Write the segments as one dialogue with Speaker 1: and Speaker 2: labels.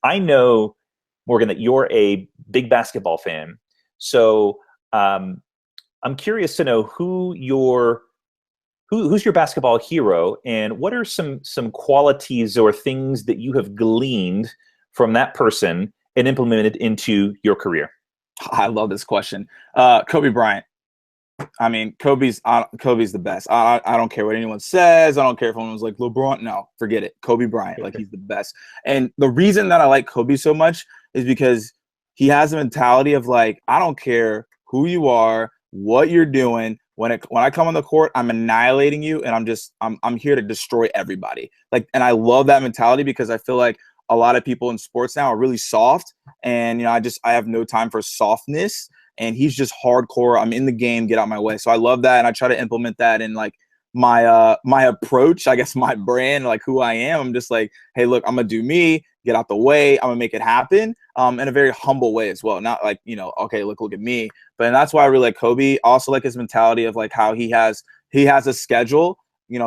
Speaker 1: I know, Morgan, that you're a big basketball fan. So I'm curious to know who's your basketball hero, and what are some qualities or things that you have gleaned from that person and implemented into your career?
Speaker 2: I love this question. Kobe Bryant. I mean, Kobe's the best. I don't care what anyone says. I don't care if anyone's like LeBron. No, forget it. Kobe Bryant, like he's the best. And the reason that I like Kobe so much is because he has a mentality of like, I don't care who you are, what you're doing. When I come on the court, I'm annihilating you, and I'm here to destroy everybody. Like, and I love that mentality because I feel like a lot of people in sports now are really soft, and I have no time for softness, and he's just hardcore. I'm in the game, get out my way. So I love that, and I try to implement that in like my approach, I guess my brand, like who I am. I'm just like, hey, look, I'm gonna do me, get out the way, I'm gonna make it happen, in a very humble way as well. Not like, okay, look at me. But that's why I really like Kobe. I also like his mentality of like how he has a schedule,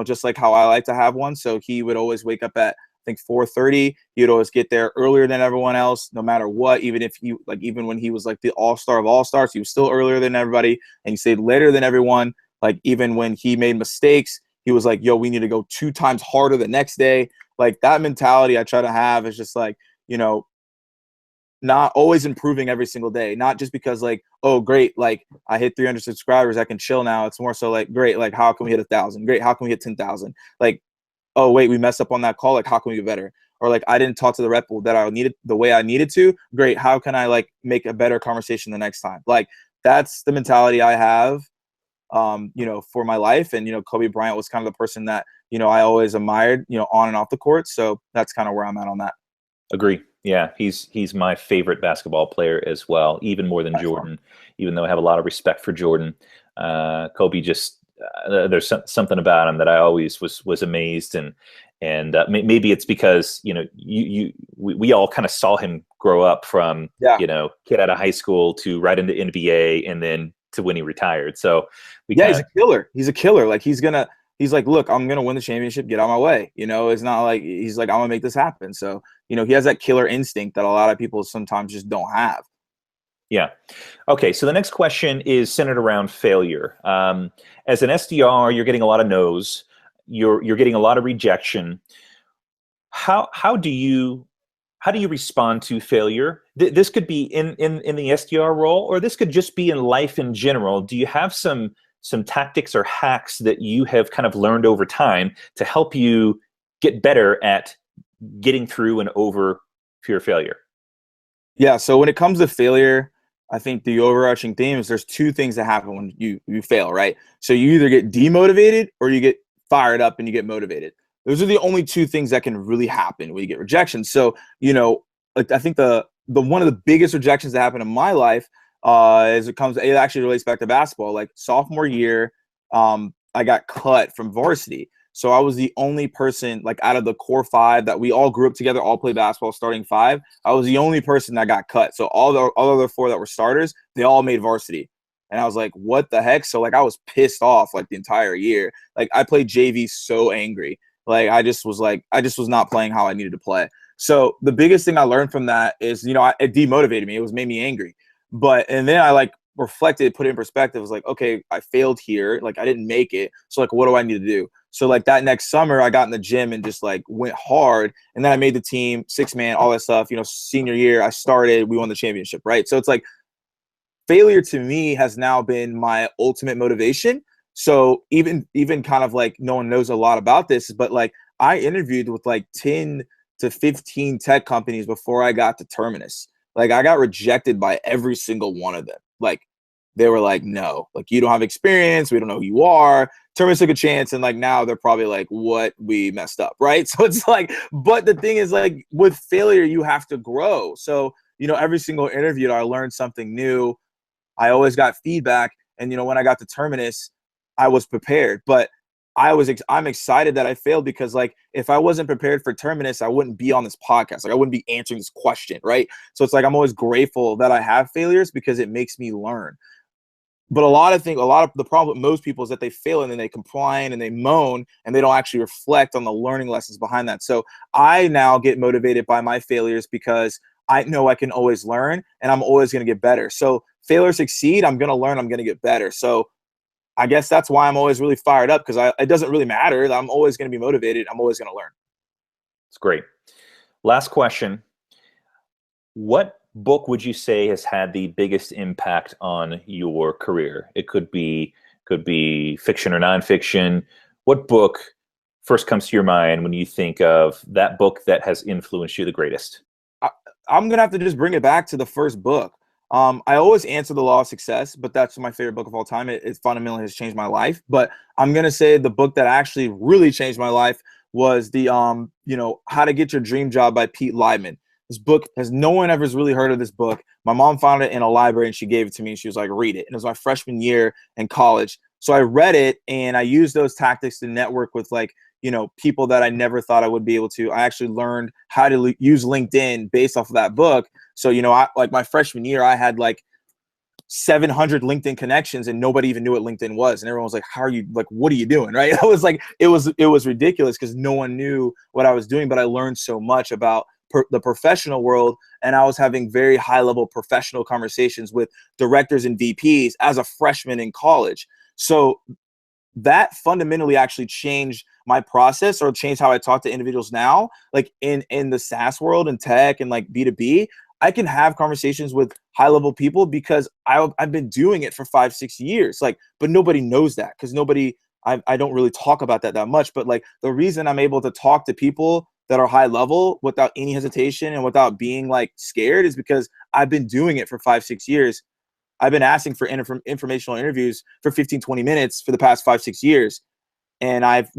Speaker 2: just like how I like to have one. So he would always wake up at, I think, 4:30. He would always get there earlier than everyone else, no matter what. Even when he was like the all-star of all-stars, he was still earlier than everybody, and he stayed later than everyone. Like, even when he made mistakes, he was like, yo, we need to go 2 times harder the next day. Like, that mentality I try to have is just like, not always improving every single day. Not just because like, oh, great, like I hit 300 subscribers, I can chill now. It's more so like, great, like how can we hit 1,000? Great, how can we hit 10,000? Like, oh wait, we messed up on that call. Like, how can we get better? Or like, I didn't talk to the rep that I needed the way I needed to. Great, how can I like make a better conversation the next time? Like, that's the mentality I have, for my life. And Kobe Bryant was kind of the person that I always admired, on and off the court. So that's kind of where I'm at on that.
Speaker 1: Agree. Yeah, he's my favorite basketball player as well, even more than
Speaker 2: By far.
Speaker 1: Jordan. Even though I have a lot of respect for Jordan, Kobe just there's something about him that I always was amazed, and maybe it's because we all kind of saw him grow up from
Speaker 2: Yeah.
Speaker 1: kid out of high school to right into NBA and then to when he retired. So we
Speaker 2: Yeah, he's
Speaker 1: kind
Speaker 2: a
Speaker 1: of
Speaker 2: killer. He's a killer. Like, he's like, look, I'm gonna win the championship. Get out of my way. It's not like he's like, I'm gonna make this happen. So he has that killer instinct that a lot of people sometimes just don't have.
Speaker 1: yeah. Okay, so the next question is centered around failure. As an SDR, you're getting a lot of no's. You're getting a lot of rejection. How do you respond to failure? This could be in the SDR role, or this could just be in life in general. Do you have some tactics or hacks that you have kind of learned over time to help you get better at getting through and over fear of failure?
Speaker 2: Yeah. So when it comes to failure, I think the overarching theme is there's two things that happen when you fail, right? So you either get demotivated or you get fired up and you get motivated. Those are the only two things that can really happen when you get rejection. So, like, I think the one of the biggest rejections that happened in my life, it actually relates back to basketball. Like, sophomore year, I got cut from varsity. So I was the only person, like, out of the core five that we all grew up together, all play basketball, starting five. I was the only person that got cut. So all other four that were starters, they all made varsity. And I was like, what the heck? So like, I was pissed off like the entire year. Like, I played JV so angry. Like, I just was not playing how I needed to play. So the biggest thing I learned from that is, it demotivated me. It was made me angry. And then I like reflected, put it in perspective. I was like, okay, I failed here. Like, I didn't make it. So like, what do I need to do? So like, that next summer I got in the gym and just like went hard. And then I made the team, 6-man, all that stuff. Senior year I started, we won the championship, right? So it's like, failure to me has now been my ultimate motivation. So even kind of like, no one knows a lot about this, but like, I interviewed with like 10 to 15 tech companies before I got to Terminus. Like, I got rejected by every single one of them. Like, they were like, no, like, you don't have experience. We don't know who you are. Terminus took a chance. And like, now they're probably like, what, we messed up. Right. So it's like, but the thing is, like, with failure, you have to grow. So, every single interview, I learned something new. I always got feedback. And, when I got to Terminus, I was prepared. But I'm excited that I failed because, like, if I wasn't prepared for Terminus, I wouldn't be on this podcast. Like, I wouldn't be answering this question, right? So it's like, I'm always grateful that I have failures because it makes me learn. But a lot of the problem with most people is that they fail and then they complain and they moan and they don't actually reflect on the learning lessons behind that. So I now get motivated by my failures because I know I can always learn and I'm always going to get better. So fail or succeed, I'm going to learn, I'm going to get better. So I guess that's why I'm always really fired up, because it doesn't really matter. I'm always going to be motivated. I'm always going to learn.
Speaker 1: It's great. Last question. What book would you say has had the biggest impact on your career? It could be fiction or nonfiction. What book first comes to your mind when you think of that book that has influenced you the greatest?
Speaker 2: I'm going to have to just bring it back to the first book. I always answer The Law of Success, but that's my favorite book of all time. It fundamentally has changed my life. But I'm going to say the book that actually really changed my life was the, How to Get Your Dream Job by Pete Leibman. This book no one ever's really heard of this book. My mom found it in a library and she gave it to me. And she was like, read it. And it was my freshman year in college. So I read it and I used those tactics to network with people that I never thought I would be able to. I actually learned how to use LinkedIn based off of that book. So, my freshman year, I had 700 LinkedIn connections and nobody even knew what LinkedIn was. And everyone was like, how are you, what are you doing? Right. I was like, it was ridiculous because no one knew what I was doing, but I learned so much about the professional world. And I was having very high level professional conversations with directors and VPs as a freshman in college. So that fundamentally actually changed my process, or changed how I talk to individuals now, in the SaaS world and tech and B2B. I can have conversations with high level people because I've been doing it for 5-6 years, but nobody knows that because I don't really talk about that much. But the reason I'm able to talk to people that are high level without any hesitation and without being scared is because I've been doing it for 5-6 years. I've been asking for informational interviews for 15-20 minutes for the past 5-6 years. And I've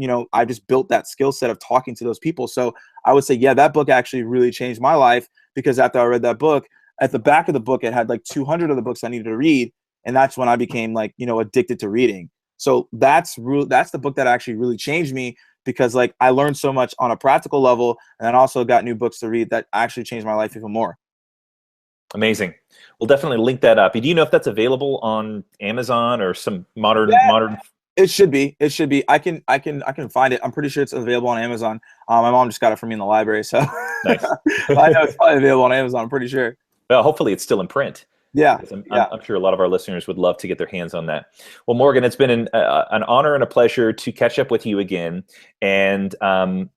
Speaker 2: just built that skill set of talking to those people. So I would say, yeah, that book actually really changed my life, because after I read that book, at the back of the book, it had 200 of the books I needed to read. And that's when I became addicted to reading. So that's the book that actually really changed me, because I learned so much on a practical level, and then also got new books to read that actually changed my life even more.
Speaker 1: Amazing. We'll definitely link that up. Do you know if that's available on Amazon or some modern?
Speaker 2: It should be. I can find it. I'm pretty sure it's available on Amazon. My mom just got it for me in the library, so
Speaker 1: nice.
Speaker 2: I know it's probably available on Amazon. I'm pretty sure.
Speaker 1: Well, hopefully it's still in print.
Speaker 2: Yeah.
Speaker 1: I'm sure a lot of our listeners would love to get their hands on that. Well, Morgan, it's been an honor and a pleasure to catch up with you again. And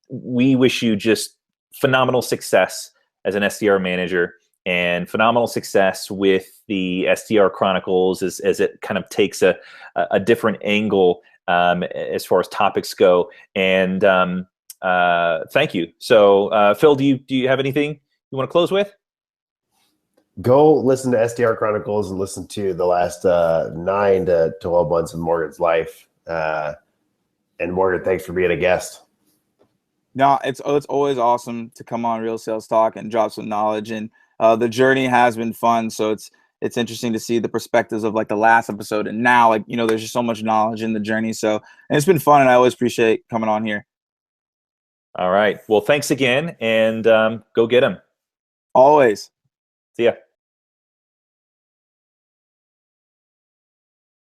Speaker 1: we wish you just phenomenal success as an SDR manager, and phenomenal success with the SDR Chronicles as it kind of takes a different angle as far as topics go. And thank you. So, Phil, do you have anything you want to close with?
Speaker 3: Go listen to SDR Chronicles and listen to the last 9 to 12 months of Morgan's life. And Morgan, thanks for being a guest.
Speaker 2: No, it's always awesome to come on Real Sales Talk and drop some knowledge. And the journey has been fun. So it's interesting to see the perspectives of the last episode. And now, there's just so much knowledge in the journey. So, and it's been fun, and I always appreciate coming on here.
Speaker 1: All right. Well, thanks again, and go get them.
Speaker 2: Always.
Speaker 1: See ya.